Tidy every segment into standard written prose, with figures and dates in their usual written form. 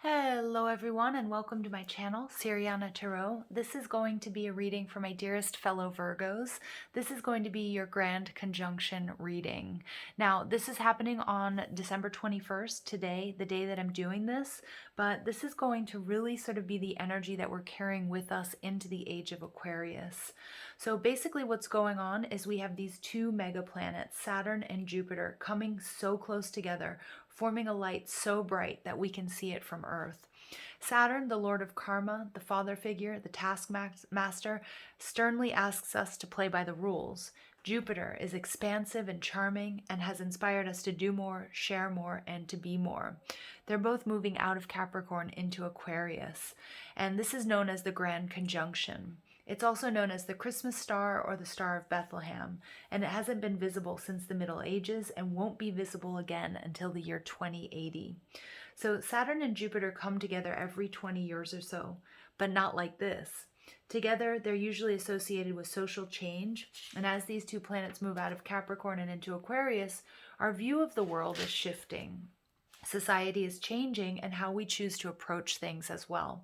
Hello everyone and welcome to my channel, Siriana Tarot. This is going to be a reading for my dearest fellow Virgos. This is going to be your grand conjunction reading. Now, this is happening on December 21st, today, the day that I'm doing this, but this is going to really sort of be the energy that we're carrying with us into the age of Aquarius. So basically what's going on is we have these two mega planets, Saturn and Jupiter, coming so close together, forming a light so bright that we can see it from Earth. Saturn, the lord of karma, the father figure, the taskmaster, sternly asks us to play by the rules. Jupiter is expansive and charming and has inspired us to do more, share more, and to be more. They're both moving out of Capricorn into Aquarius, and this is known as the Grand Conjunction. It's also known as the Christmas star or the Star of Bethlehem, and it hasn't been visible since the Middle Ages and won't be visible again until the year 2080. So Saturn and Jupiter come together every 20 years or so, but not like this. Together, they're usually associated with social change, and as these two planets move out of Capricorn and into Aquarius, our view of the world is shifting. Society is changing, and how we choose to approach things as well.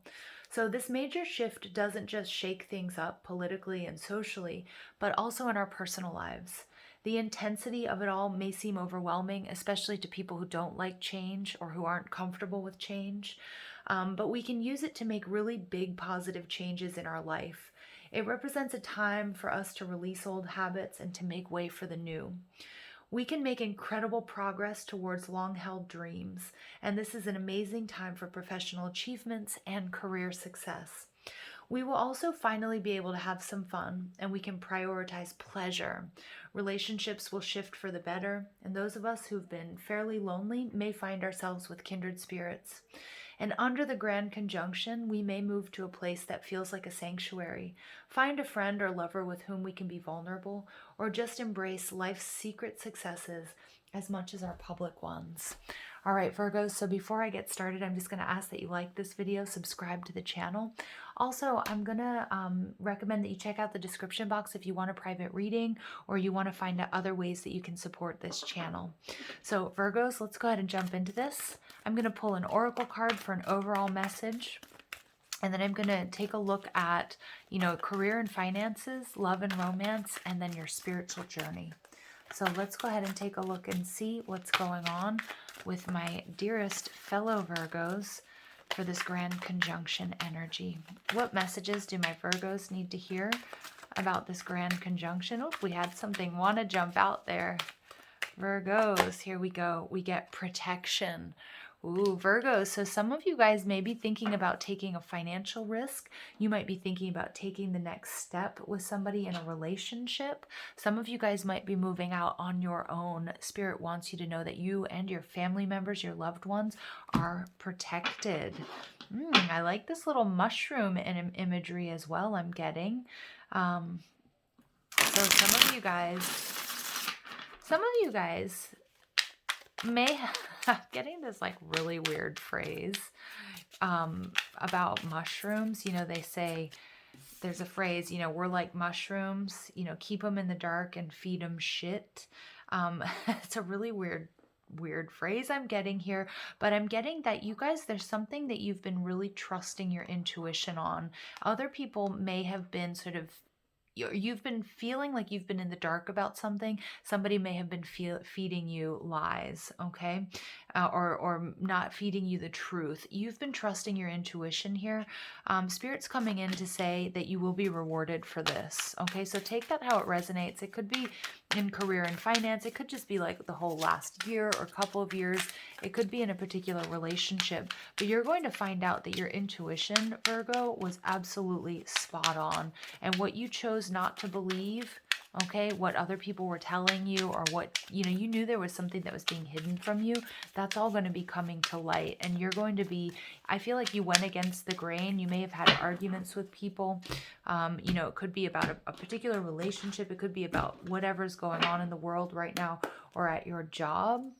So this major shift doesn't just shake things up politically and socially, but also in our personal lives. The intensity of it all may seem overwhelming, especially to people who don't like change or who aren't comfortable with change, but we can use it to make really big positive changes in our life. It represents a time for us to release old habits and to make way for the new. We can make incredible progress towards long-held dreams, and this is an amazing time for professional achievements and career success. We will also finally be able to have some fun, and we can prioritize pleasure. Relationships will shift for the better, and those of us who've been fairly lonely may find ourselves with kindred spirits. And under the Grand Conjunction, we may move to a place that feels like a sanctuary, find a friend or lover with whom we can be vulnerable, or just embrace life's secret successes as much as our public ones. All right, Virgos, so before I get started, I'm just going to ask that you like this video, subscribe to the channel. Also, I'm going to recommend that you check out the description box if you want a private reading or you want to find out other ways that you can support this channel. So, Virgos, let's go ahead and jump into this. I'm going to pull an oracle card for an overall message. And then I'm going to take a look at, career and finances, love and romance, and then your spiritual journey. So let's go ahead and take a look and see what's going on with my dearest fellow Virgos for this Grand Conjunction energy. What messages do my Virgos need to hear about this Grand Conjunction? Oh, we had something want to jump out there. Virgos, here we go. We get protection. Ooh, Virgos. So some of you guys may be thinking about taking a financial risk. You might be thinking about taking the next step with somebody in a relationship. Some of you guys might be moving out on your own. Spirit wants you to know that you and your family members, your loved ones, are protected. I like this little mushroom imagery as well I'm getting. So some of you guys may getting this like really weird phrase about mushrooms. They say, there's a phrase, we're like mushrooms, keep them in the dark and feed them shit. It's a really weird phrase I'm getting here, but I'm getting that you guys, there's something that you've been really trusting your intuition on. Other people may have been you've been feeling like you've been in the dark about something. Somebody may have been feeding you lies, okay? Or not feeding you the truth. You've been trusting your intuition here. Spirit's coming in to say that you will be rewarded for this, okay? So take that how it resonates. It could be in career and finance. It could just be like the whole last year or couple of years. It could be in a particular relationship. But you're going to find out that your intuition, Virgo, was absolutely spot on. And what you chose not to believe, okay, what other people were telling you, or what, you knew there was something that was being hidden from you, that's all going to be coming to light. And you're going to be, I feel like you went against the grain. You may have had arguments with people. It could be about a particular relationship. It could be about whatever's going on in the world right now or at your job.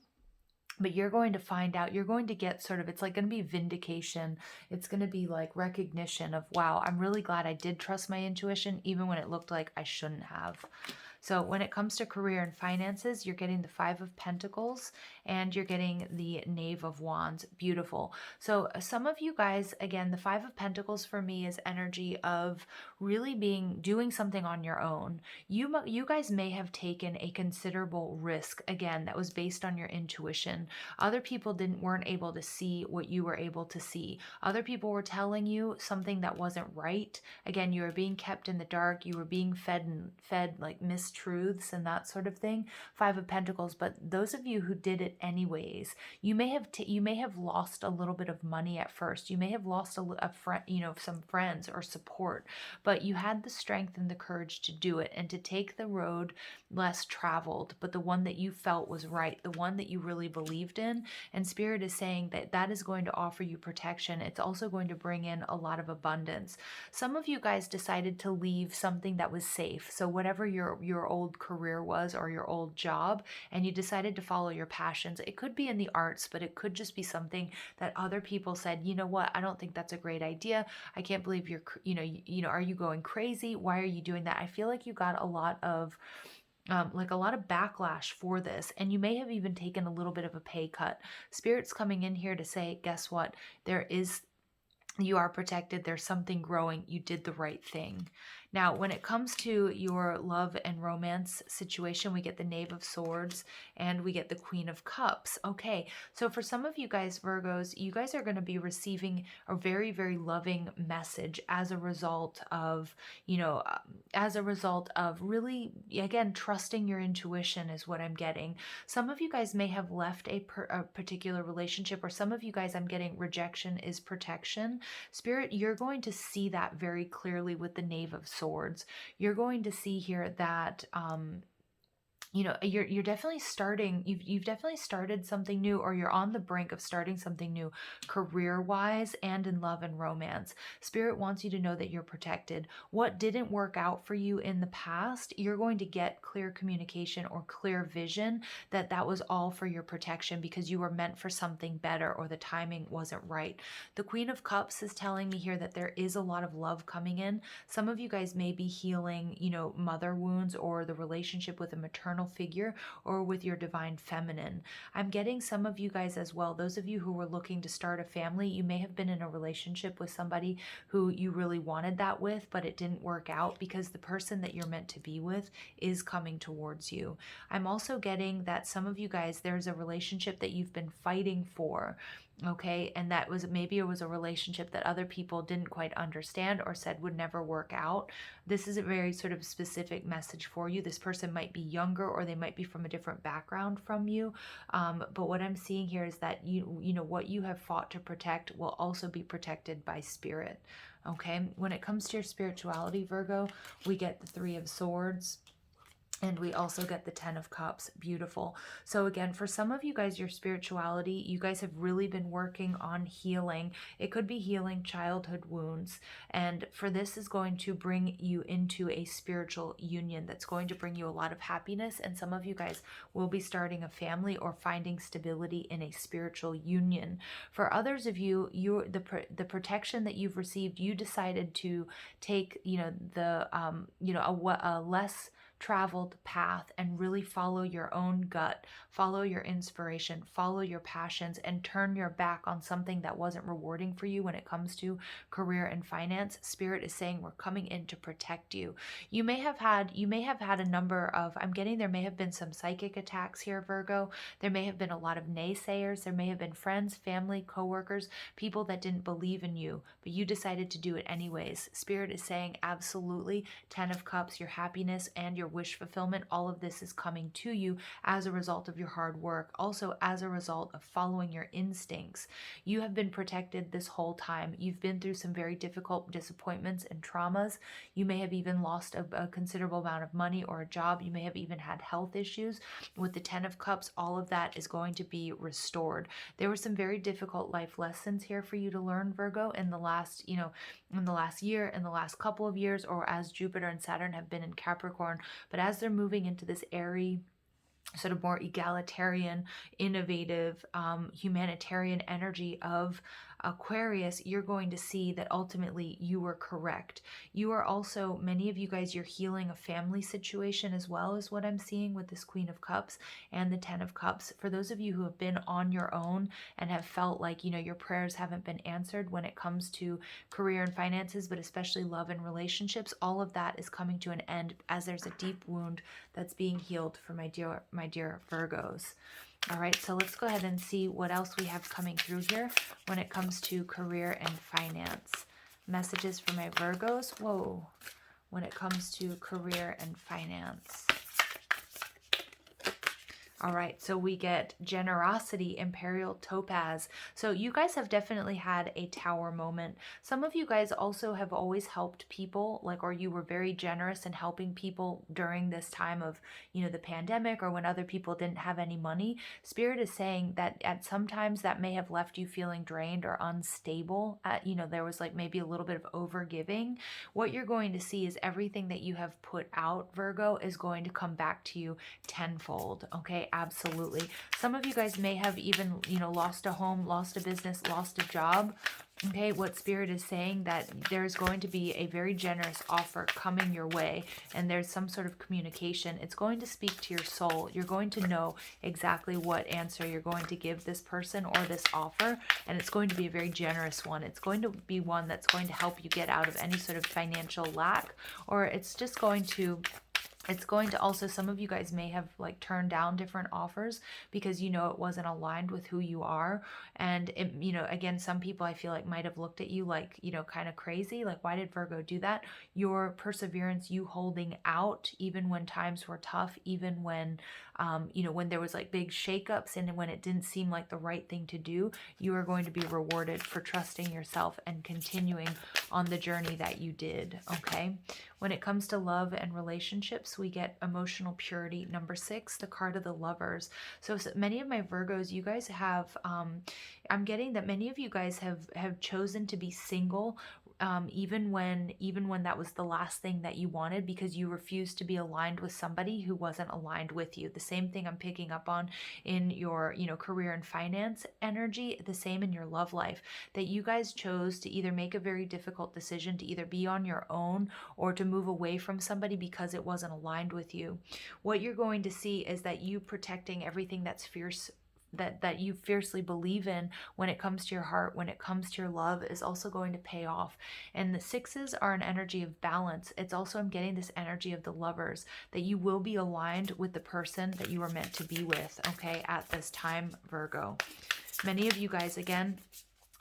But you're going to find out, you're going to get it's like going to be vindication. It's going to be like recognition of, wow, I'm really glad I did trust my intuition, even when it looked like I shouldn't have. So when it comes to career and finances, you're getting the Five of Pentacles and you're getting the Knave of Wands. Beautiful. So some of you guys, again, the Five of Pentacles for me is energy of really doing something on your own. You guys may have taken a considerable risk, again, that was based on your intuition. Other people weren't able to see what you were able to see. Other people were telling you something that wasn't right. Again, you were being kept in the dark. You were being fed like mistruths and that sort of thing. Five of Pentacles. But those of you who did it anyways, you may have lost a little bit of money at first. You may have lost a friend, some friends or support, but you had the strength and the courage to do it and to take the road less traveled, but the one that you felt was right, the one that you really believed in. And Spirit is saying that that is going to offer you protection. It's also going to bring in a lot of abundance. Some of you guys decided to leave something that was safe. So whatever your old career was or your old job, and you decided to follow your passions. It could be in the arts, but it could just be something that other people said, you know what, I don't think that's a great idea. I can't believe are you going crazy? Why are you doing that? I feel like you got a lot of backlash for this, and you may have even taken a little bit of a pay cut. Spirit's coming in here to say, guess what? You are protected. There's something growing. You did the right thing. Now, when it comes to your love and romance situation, we get the Knave of Swords and we get the Queen of Cups. Okay, so for some of you guys, Virgos, you guys are going to be receiving a very, very loving message as a result of, really, again, trusting your intuition is what I'm getting. Some of you guys may have left a particular relationship, or some of you guys, I'm getting rejection is protection. Spirit, you're going to see that very clearly with the Knave of Swords. You're going to see here that you're definitely starting, you've definitely started something new, or you're on the brink of starting something new career-wise and in love and romance. Spirit wants you to know that you're protected. What didn't work out for you in the past, you're going to get clear communication or clear vision that was all for your protection, because you were meant for something better, or the timing wasn't right. The Queen of Cups is telling me here that there is a lot of love coming in. Some of you guys may be healing, mother wounds, or the relationship with a maternal figure, or with your divine feminine. I'm getting some of you guys as well, those of you who were looking to start a family, you may have been in a relationship with somebody who you really wanted that with, but it didn't work out, because the person that you're meant to be with is coming towards you. I'm also getting that some of you guys, there's a relationship that you've been fighting for. Okay, and that was, maybe it was a relationship that other people didn't quite understand or said would never work out. This is a very sort of specific message for you. This person might be younger, or they might be from a different background from you. But what I'm seeing here is that what you have fought to protect will also be protected by Spirit. Okay, when it comes to your spirituality, Virgo, we get the Three of Swords. And we also get the Ten of Cups. Beautiful. So again, for some of you guys, your spirituality, you guys have really been working on healing. It could be healing childhood wounds. And for this is going to bring you into a spiritual union that's going to bring you a lot of happiness. And some of you guys will be starting a family or finding stability in a spiritual union. For others of you, the protection that you've received, you decided to take, a less traveled path and really follow your own gut, follow your inspiration, follow your passions, and turn your back on something that wasn't rewarding for you when it comes to career and finance. Spirit is saying we're coming in to protect you. You may have had a number of, I'm getting, there may have been some psychic attacks here, Virgo. There may have been a lot of naysayers. There may have been friends, family, coworkers, people that didn't believe in you, but you decided to do it anyways. Spirit is saying absolutely, Ten of Cups, your happiness and your wish fulfillment, all of this is coming to you as a result of your hard work, also as a result of following your instincts. You have been protected this whole time. You've been through some very difficult disappointments and traumas. You may have even lost a considerable amount of money or a job. You may have even had health issues. With the Ten of Cups, all of that is going to be restored. There were some very difficult life lessons here for you to learn, Virgo, in the last year, in the last couple of years, or as Jupiter and Saturn have been in Capricorn. But as they're moving into this airy, sort of more egalitarian, innovative, humanitarian energy of Aquarius, you're going to see that ultimately you were correct. You are also, many of you guys, you're healing a family situation as well, as what I'm seeing with this Queen of Cups and the Ten of Cups. For those of you who have been on your own and have felt like, your prayers haven't been answered when it comes to career and finances, but especially love and relationships, all of that is coming to an end as there's a deep wound that's being healed for my dear Virgos. All right, so let's go ahead and see what else we have coming through here when it comes to career and finance. Messages for my Virgos. Whoa. When it comes to career and finance. All right, so we get generosity, imperial topaz. So you guys have definitely had a tower moment. Some of you guys also have always helped people, or you were very generous in helping people during this time of, the pandemic, or when other people didn't have any money. Spirit is saying that at sometimes that may have left you feeling drained or unstable. There was maybe a little bit of over giving. What you're going to see is everything that you have put out, Virgo, is going to come back to you tenfold. Okay, absolutely. Some of you guys may have even, lost a home, lost a business, lost a job. Okay, what Spirit is saying that there's going to be a very generous offer coming your way, and there's some sort of communication. It's going to speak to your soul. You're going to know exactly what answer you're going to give this person or this offer, and it's going to be a very generous one. It's going to be one that's going to help you get out of any sort of financial lack, or it's just going to also, some of you guys may have turned down different offers because it wasn't aligned with who you are. And it, again, some people I feel might have looked at you kind of crazy. Why did Virgo do that? Your perseverance, you holding out even when times were tough, even when when there was big shakeups and when it didn't seem like the right thing to do, you are going to be rewarded for trusting yourself and continuing on the journey that you did. Okay. When it comes to love and relationships, we get emotional purity. Number 6, the card of the Lovers. So many of my Virgos, you guys have, I'm getting that many of you guys have chosen to be single, even when that was the last thing that you wanted, because you refused to be aligned with somebody who wasn't aligned with you. The same thing I'm picking up on in your career and finance energy, the same in your love life, that you guys chose to either make a very difficult decision to either be on your own or to move away from somebody because it wasn't aligned with you. What you're going to see is that you protecting everything that's fierce, that you fiercely believe in when it comes to your heart, when it comes to your love, is also going to pay off. And the 6s are an energy of balance. It's also, I'm getting this energy of the Lovers, that you will be aligned with the person that you are meant to be with, okay, at this time, Virgo. Many of you guys, again,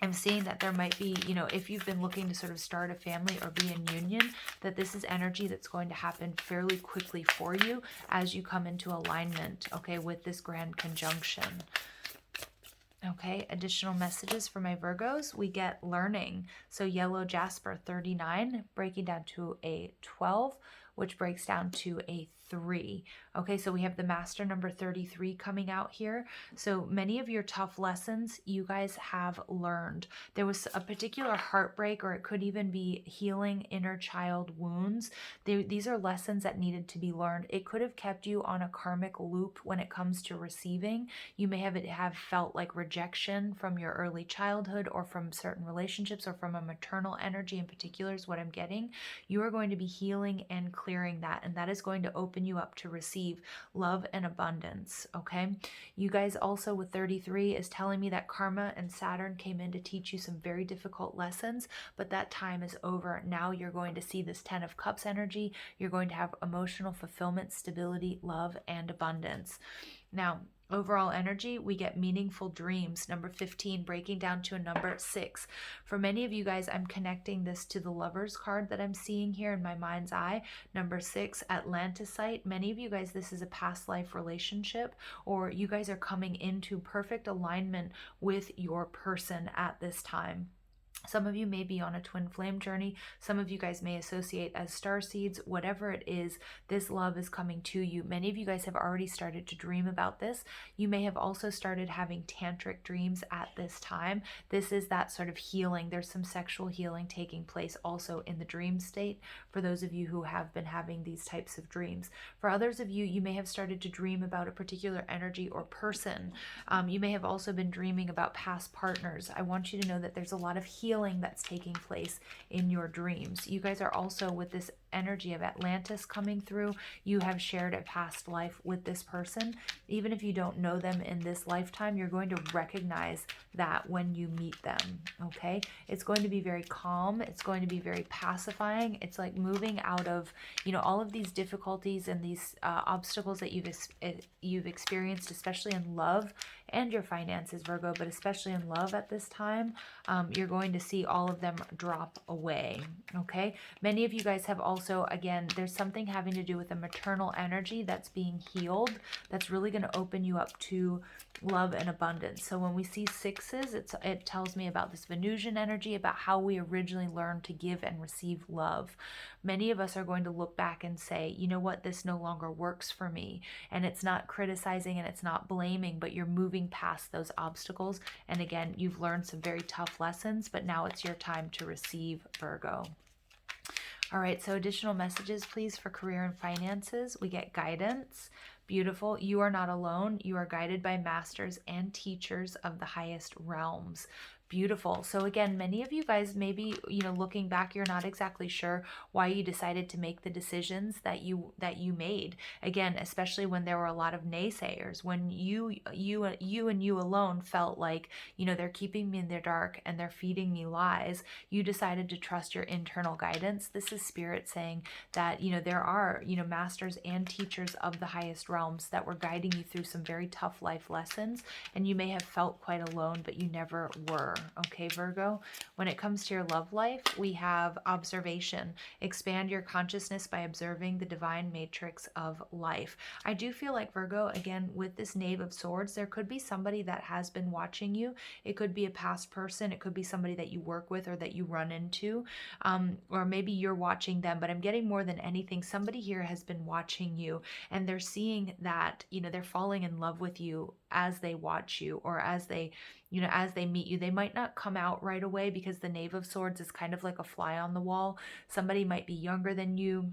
I'm seeing that there might be, if you've been looking to sort of start a family or be in union, that this is energy that's going to happen fairly quickly for you as you come into alignment, okay, with this grand conjunction. Okay, additional messages for my Virgos. We get learning. So yellow jasper 39, breaking down to a 12, which breaks down to a 3. Okay, so we have the master number 33 coming out here. So many of your tough lessons you guys have learned. There was a particular heartbreak, or it could even be healing inner child wounds. These are lessons that needed to be learned. It could have kept you on a karmic loop when it comes to receiving. You may have felt like rejection from your early childhood, or from certain relationships, or from a maternal energy in particular is what I'm getting. You are going to be healing and clearing that, and that is going to open you up to receive love and abundance. Okay, you guys also with 33 is telling me that karma and Saturn came in to teach you some very difficult lessons, but that time is over. Now you're going to see this 10 of Cups energy. You're going to have emotional fulfillment, stability, love, and abundance. Now, overall energy, we get meaningful dreams, number 15, breaking down to a number 6. For many of you guys, I'm connecting this to the Lovers card that I'm seeing here in my mind's eye. Number 6, Atlantisite. Many of you guys, this is a past life relationship, or you guys are coming into perfect alignment with your person at this time. Some of you may be on a twin flame journey. Some of you guys may associate as star seeds. Whatever it is, this love is coming to you. Many of you guys have already started to dream about this. You may have also started having tantric dreams at this time. This is that sort of healing. There's some sexual healing taking place also in the dream state for those of you who have been having these types of dreams. For others of you, you may have started to dream about a particular energy or person. You may have also been dreaming about past partners. I want you to know that there's a lot of healing that's taking place in your dreams. You guys are also, with this energy of Atlantis coming through, you have shared a past life with this person. Even if you don't know them in this lifetime, you're going to recognize that when you meet them, okay? It's going to be very calm. It's going to be very pacifying. It's like moving out of, all of these difficulties and these obstacles that you've experienced, especially in love and your finances, Virgo, but especially in love at this time. You're going to see all of them drop away, okay? Many of you guys have also, again, there's something having to do with a maternal energy that's being healed, that's really going to open you up to love and abundance. So when we see sixes, it tells me about this Venusian energy, about how we originally learned to give and receive love. Many of us are going to look back and say, you know what, this no longer works for me. And it's not criticizing and it's not blaming, but you're moving past those obstacles. And again, you've learned some very tough lessons, but now it's your time to receive, Virgo. All right, so additional messages, please, for career and finances. We get guidance. Beautiful. You are not alone. You are guided by masters and teachers of the highest realms. Beautiful. So again, many of you guys, maybe, looking back, you're not exactly sure why you decided to make the decisions that you made. Again, especially when there were a lot of naysayers, when you alone felt like, they're keeping me in the dark and they're feeding me lies. You decided to trust your internal guidance. This is Spirit saying that, there are, masters and teachers of the highest realms that were guiding you through some very tough life lessons. And you may have felt quite alone, but you never were. Okay, Virgo, when it comes to your love life, we have observation. Expand your consciousness by observing the divine matrix of life. I do feel like, Virgo, again, with this Knave of Swords, there could be somebody that has been watching you. It could be a past person. It could be somebody that you work with or that you run into, or maybe you're watching them. But I'm getting, more than anything, somebody here has been watching you, and they're seeing that, they're falling in love with you as they watch you, or as they meet you. They might not come out right away because the Knave of Swords is kind of like a fly on the wall. Somebody might be younger than you.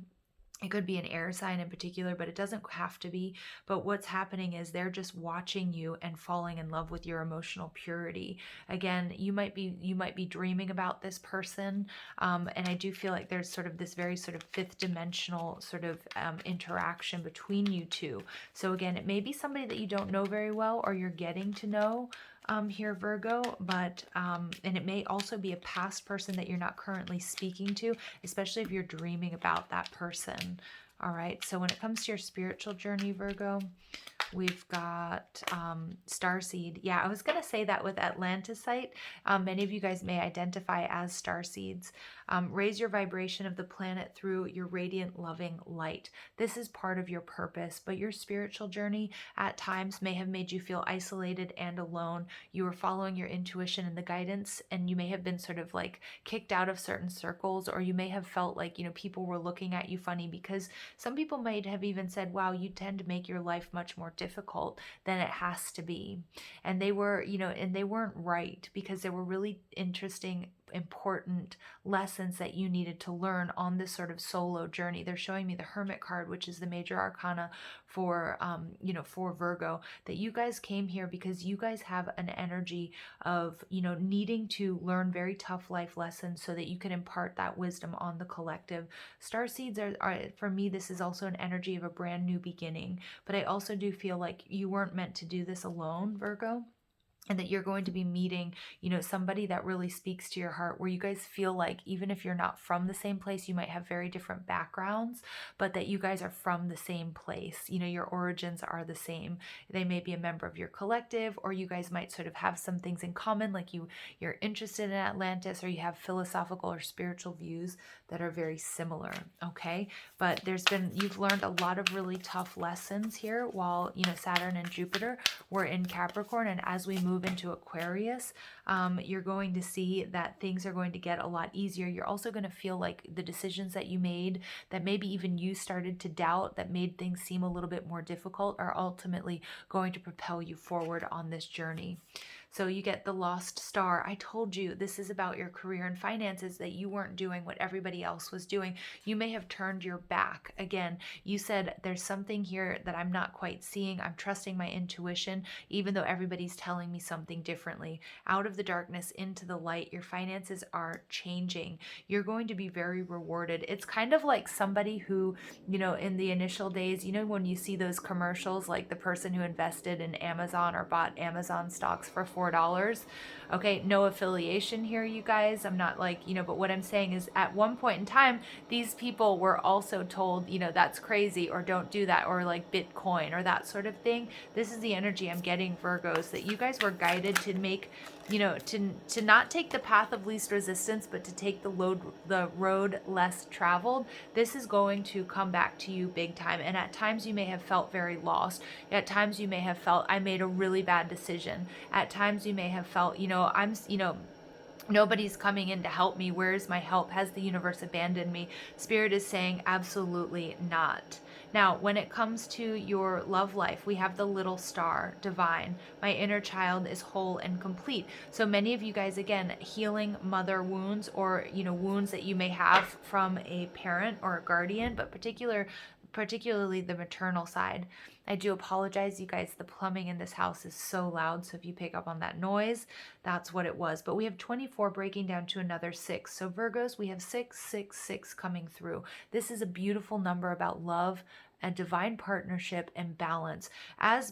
It could be an air sign in particular, but it doesn't have to be. But what's happening is they're just watching you and falling in love with your emotional purity. Again, you might be dreaming about this person, and I do feel like there's sort of this very sort of fifth dimensional sort of interaction between you two. So again, it may be somebody that you don't know very well, or you're getting to know here, Virgo, but and it may also be a past person that you're not currently speaking to, especially if you're dreaming about that person. All right, so when it comes to your spiritual journey, Virgo, we've got starseed. Yeah, I was going to say that with Atlantisite. Many of you guys may identify as starseeds. Raise your vibration of the planet through your radiant, loving light. This is part of your purpose, but your spiritual journey at times may have made you feel isolated and alone. You were following your intuition and the guidance, and you may have been sort of like kicked out of certain circles, or you may have felt like, people were looking at you funny, because some people might have even said, wow, you tend to make your life much more difficult than it has to be. And they were, and they weren't right, because there were really interesting, important lessons that you needed to learn on this sort of solo journey. They're showing me the Hermit card, which is the major arcana for for Virgo, that you guys came here because you guys have an energy of needing to learn very tough life lessons so that you can impart that wisdom on the collective. Starseeds are for me, this is also an energy of a brand new beginning, but I also do feel like you weren't meant to do this alone, Virgo. And that you're going to be meeting, somebody that really speaks to your heart, where you guys feel like, even if you're not from the same place, you might have very different backgrounds, but that you guys are from the same place. Your origins are the same. They may be a member of your collective, or you guys might sort of have some things in common, like you're interested in Atlantis, or you have philosophical or spiritual views that are very similar, okay? But you've learned a lot of really tough lessons here while, Saturn and Jupiter were in Capricorn, and as we move move into Aquarius, you're going to see that things are going to get a lot easier. You're also going to feel like the decisions that you made, that maybe even you started to doubt, that made things seem a little bit more difficult, are ultimately going to propel you forward on this journey. So you get the lost star. I told you this is about your career and finances, that you weren't doing what everybody else was doing. You may have turned your back. Again, you said there's something here that I'm not quite seeing. I'm trusting my intuition, even though everybody's telling me something differently. Out of the darkness into the light, your finances are changing. You're going to be very rewarded. It's kind of like somebody who, in the initial days, when you see those commercials, like the person who invested in Amazon or bought Amazon stocks for $4. Okay, no affiliation here, you guys. I'm not like, but what I'm saying is at one point in time, these people were also told, that's crazy, or don't do that, or like Bitcoin or that sort of thing. This is the energy I'm getting, Virgos, that you guys were guided to make, to not take the path of least resistance, but to take the road less traveled. This is going to come back to you big time. And at times you may have felt very lost. At times you may have felt, I made a really bad decision. At times you may have felt, nobody's coming in to help me. Where's my help? Has the universe abandoned me? Spirit is saying absolutely not. Now, when it comes to your love life, we have the little star, divine. My inner child is whole and complete. So many of you guys, again, healing mother wounds, or, wounds that you may have from a parent or a guardian, but particularly the maternal side. I do apologize, you guys. The plumbing in this house is so loud, so if you pick up on that noise, that's what it was. But we have 24 breaking down to another 6. So Virgos, we have 666 coming through. This is a beautiful number about love, a divine partnership, and balance.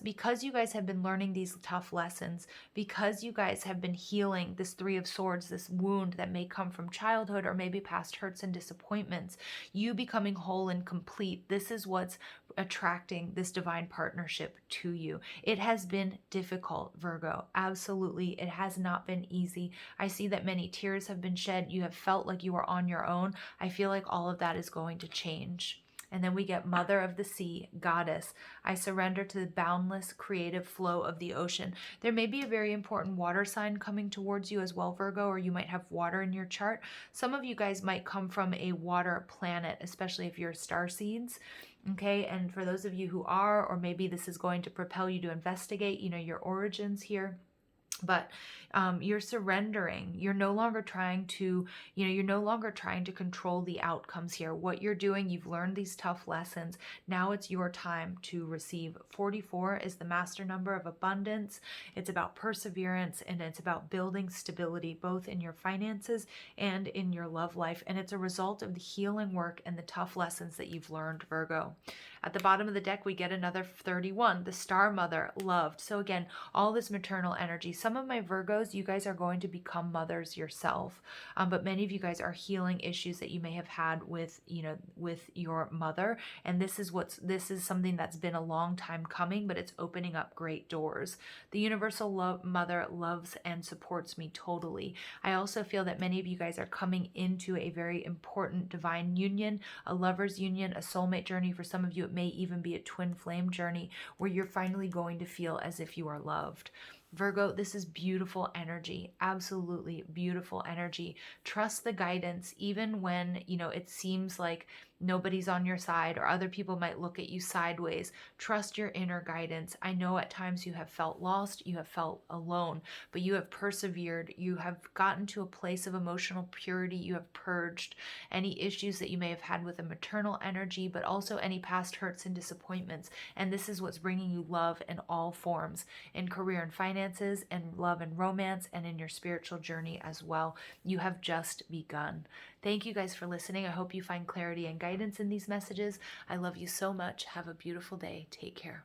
Because you guys have been learning these tough lessons, because you guys have been healing this 3 of Swords, this wound that may come from childhood or maybe past hurts and disappointments, you becoming whole and complete, this is what's attracting this divine partnership to you. It has been difficult, Virgo. Absolutely. It has not been easy. I see that many tears have been shed. You have felt like you were on your own. I feel like all of that is going to change. And then we get Mother of the Sea, Goddess. I surrender to the boundless creative flow of the ocean. There may be a very important water sign coming towards you as well, Virgo, or you might have water in your chart. Some of you guys might come from a water planet, especially if you're star seeds. Okay, and for those of you who are, or maybe this is going to propel you to investigate, your origins here. But you're surrendering. You're no longer trying to, control the outcomes here. What you're doing, you've learned these tough lessons. Now it's your time to receive. 44 is the master number of abundance. It's about perseverance, and it's about building stability, both in your finances and in your love life. And it's a result of the healing work and the tough lessons that you've learned, Virgo. At the bottom of the deck, we get another 31, the Star Mother, loved. So again, all this maternal energy. Some of my Virgos, you guys are going to become mothers yourself, but many of you guys are healing issues that you may have had with, with your mother. And this is something that's been a long time coming, but it's opening up great doors. The universal mother loves and supports me totally. I also feel that many of you guys are coming into a very important divine union, a lover's union, a soulmate journey. For some of you, it may even be a twin flame journey where you're finally going to feel as if you are loved. Virgo, this is beautiful energy, absolutely beautiful energy. Trust the guidance, even when, it seems like nobody's on your side or other people might look at you sideways. Trust your inner guidance. I know at times you have felt lost, you have felt alone, but you have persevered. You have gotten to a place of emotional purity. You have purged any issues that you may have had with a maternal energy, but also any past hurts and disappointments. And this is what's bringing you love in all forms, in career and finances, and love and romance, and in your spiritual journey as well. You have just begun. Thank you guys for listening. I hope you find clarity and guidance in these messages. I love you so much. Have a beautiful day. Take care.